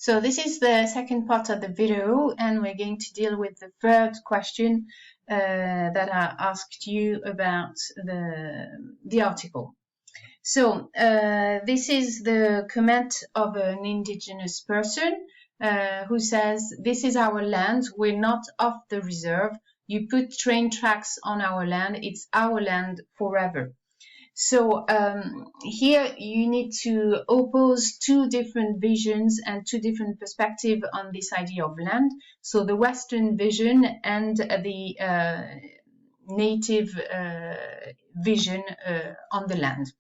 So this is the second part of the video, and we're going to deal with the third question that I asked you about the article. So this is the comment of an indigenous person who says, "This is our land, we're not off the reserve. You put train tracks on our land, it's our land forever." So here you need to oppose two different visions and two different perspectives on this idea of land. So the Western vision and the native vision on the land.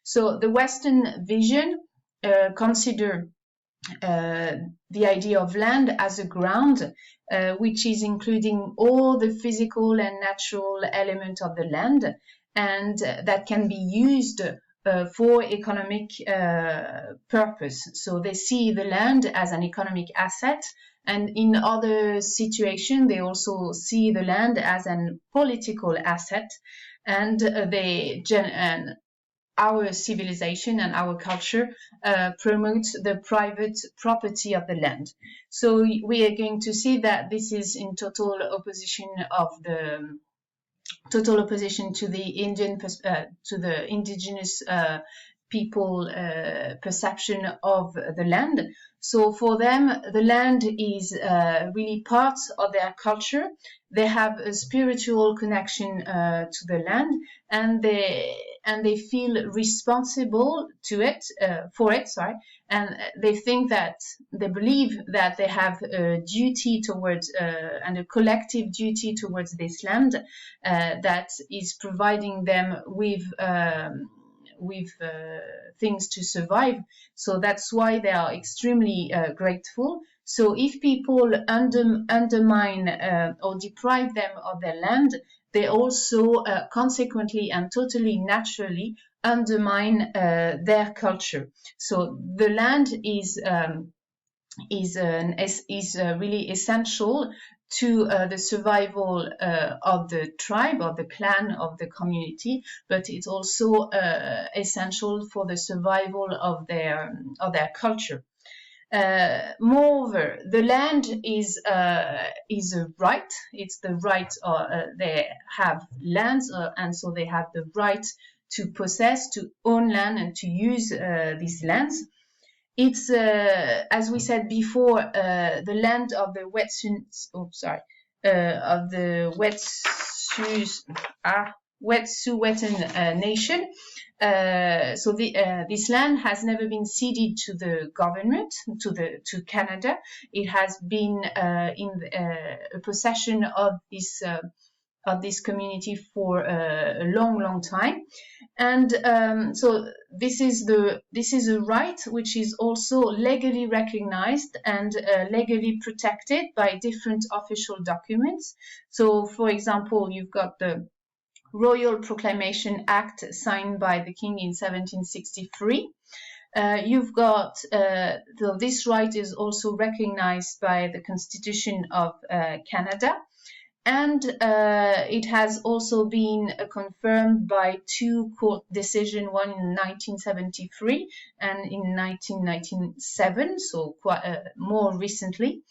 So the Western vision consider the idea of land as a ground, which is including all the physical and natural elements of the land, and that can be used for economic purpose. So they see the land as an economic asset, and in other situations they also see the land as a political asset, and our civilization and our culture promotes the private property of the land. So we are going to see that this is in total opposition to the indigenous people perception of the land. So for them, the land is really part of their culture. They have a spiritual connection to the land, and they feel responsible for it. And they believe that they have a duty towards and a collective duty towards this land that is providing them with things to survive. So that's why they are extremely grateful. So if people undermine or deprive them of their land, they also consequently and totally naturally undermine their culture. So the land is really essential to the survival of the tribe, of the clan, of the community, but it's also essential for the survival of their culture. Moreover, the land is a right. It's the right. They have lands, and so they have the right to possess, to own land, and to use these lands. It's as we said before, the land of the Wet'suwet'en nation. So this land has never been ceded to the government, to Canada. It has been in a possession of this community for a long time, and so this is a right which is also legally recognized and legally protected by different official documents. So for example, you've got the Royal Proclamation Act signed by the King in 1763. You've got so this right is also recognized by the Constitution of Canada. And it has also been confirmed by two court decisions, one in 1973 and in 1997, so quite more recently.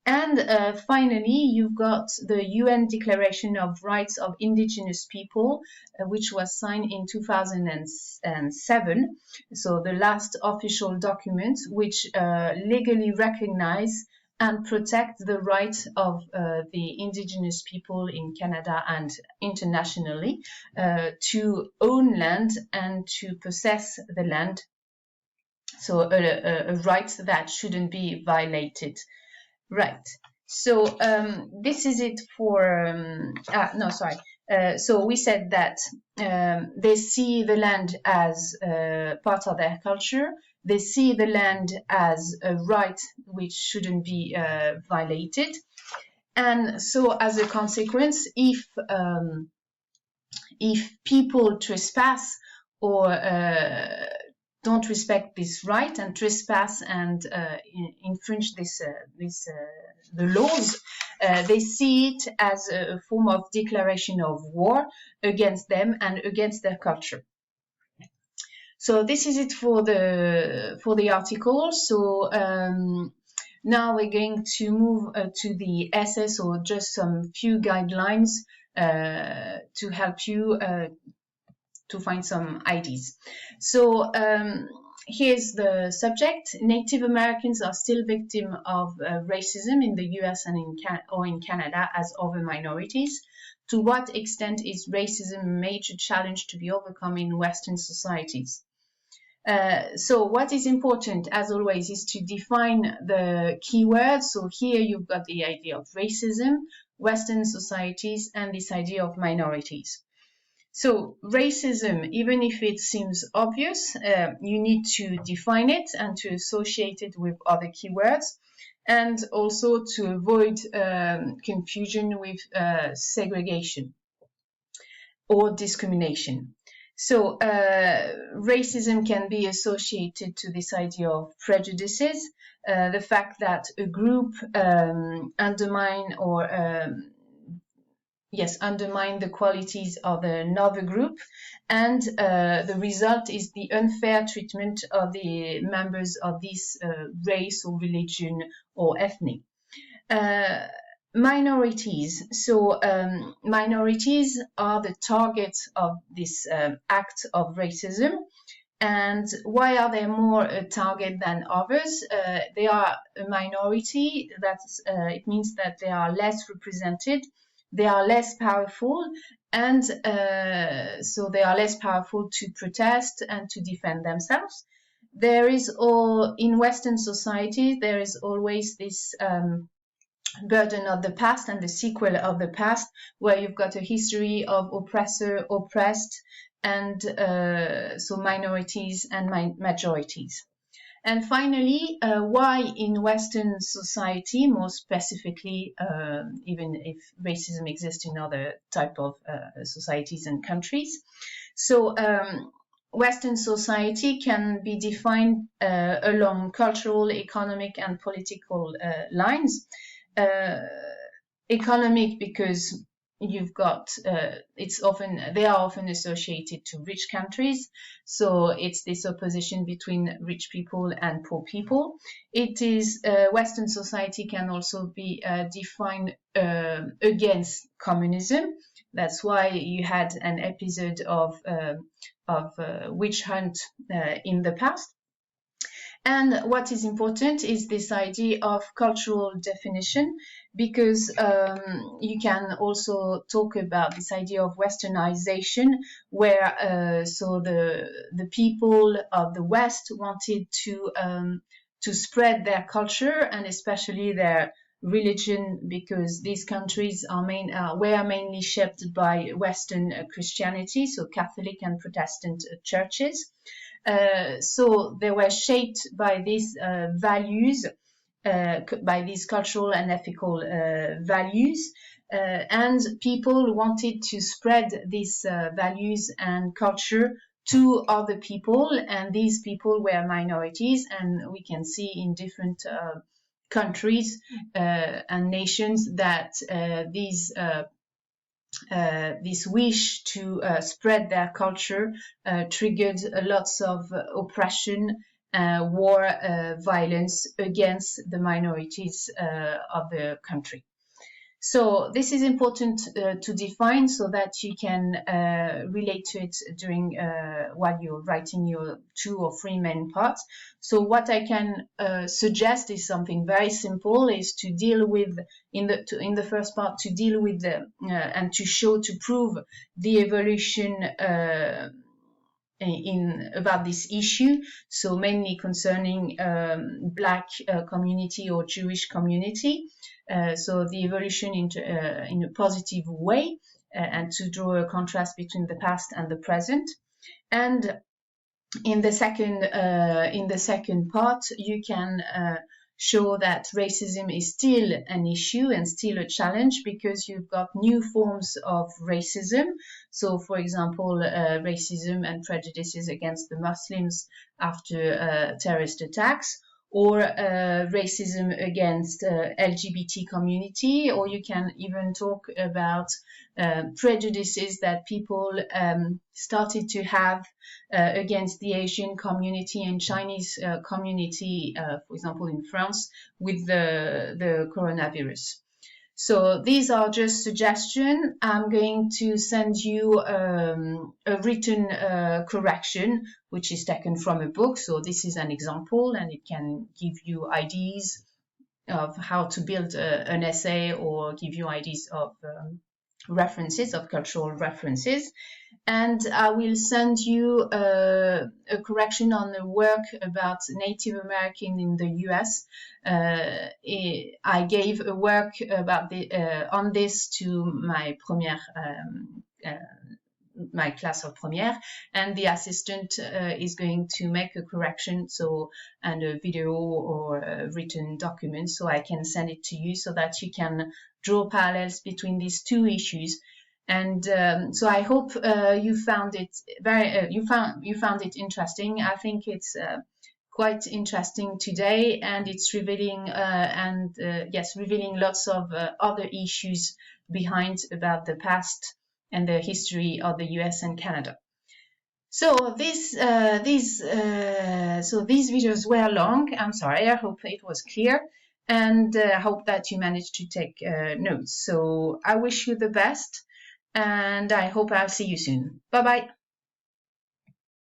And finally, you've got the UN Declaration of Rights of Indigenous People, which was signed in 2007. So the last official document which legally recognizes and protect the rights of the indigenous people in Canada and internationally to own land and to possess the land. So a right that shouldn't be violated. Right. So this is it for... so we said that they see the land as part of their culture. They see the land as a right which shouldn't be violated. And so as a consequence, if people trespass or don't respect this right and trespass and infringe the laws, they see it as a form of declaration of war against them and against their culture. So this is it for the article. So Now we're going to move to the essay, so just some few guidelines to help you to find some ideas. So here's the subject. Native Americans are still victims of racism in the US and in Canada as other minorities. To what extent is racism a major challenge to be overcome in Western societies? So what is important, as always, is to define the keywords. So here you've got the idea of racism, Western societies, and this idea of minorities. So racism, even if it seems obvious, you need to define it and to associate it with other keywords, and also to avoid confusion with segregation or discrimination. So racism can be associated to this idea of prejudices, the fact that a group undermine the qualities of another group, and the result is the unfair treatment of the members of this race or religion or ethnic. Minorities. So minorities are the target of this act of racism. And why are they more a target than others? They are a minority. It means that they are less represented. They are less powerful, and so they are less powerful to protest and to defend themselves. In Western society, there is always this burden of the past and the sequel of the past, where you've got a history of oppressor, oppressed, and so minorities and majorities. And finally, why in Western society, more specifically, even if racism exists in other type of societies and countries. So Western society can be defined along cultural, economic, and political lines. Economic, because you've got they are often associated to rich countries, so it's this opposition between rich people and poor people. It is Western society can also be defined against communism. That's why you had an episode of witch hunt in the past. And what is important is this idea of cultural definition, because you can also talk about this idea of westernization, where so the people of the West wanted to spread their culture and especially their religion, because these countries were mainly shaped by Western Christianity, so Catholic and Protestant churches. So they were shaped by these values, by these cultural and ethical values, and people wanted to spread these values and culture to other people, and these people were minorities, and we can see in different countries and nations that this wish to spread their culture triggered lots of oppression, war, violence against the minorities of the country. So this is important to define so that you can relate to it during while you're writing your 2 or 3 main parts. So what I can suggest is something very simple, is to deal with in the first part, to deal with and to prove the evolution about this issue, so mainly concerning Black community or Jewish community. So the evolution in a positive way, and to draw a contrast between the past and the present. And in the second part, you can show that racism is still an issue and still a challenge, because you've got new forms of racism. So, for example, racism and prejudices against the Muslims after terrorist attacks, or racism against LGBT community, or you can even talk about prejudices that people started to have against the Asian community and Chinese community, for example, in France, with the coronavirus. So these are just suggestions. I'm going to send you a written correction, which is taken from a book. So this is an example, and it can give you ideas of how to build an essay, or give you ideas of references, of cultural references. And I will send you a correction on the work about Native American in the US. I gave a work about on this to my première, my class of première, and the assistant is going to make a correction, so, and a video or a written document, so I can send it to you so that you can draw parallels between these two issues. And so I hope you found it you found it interesting. I think it's quite interesting today, and it's revealing revealing lots of other issues behind about the past and the history of the US and Canada. So these videos were long. I'm sorry. I hope it was clear, and I hope that you managed to take notes. So I wish you the best, and I hope I'll see you soon. Bye bye.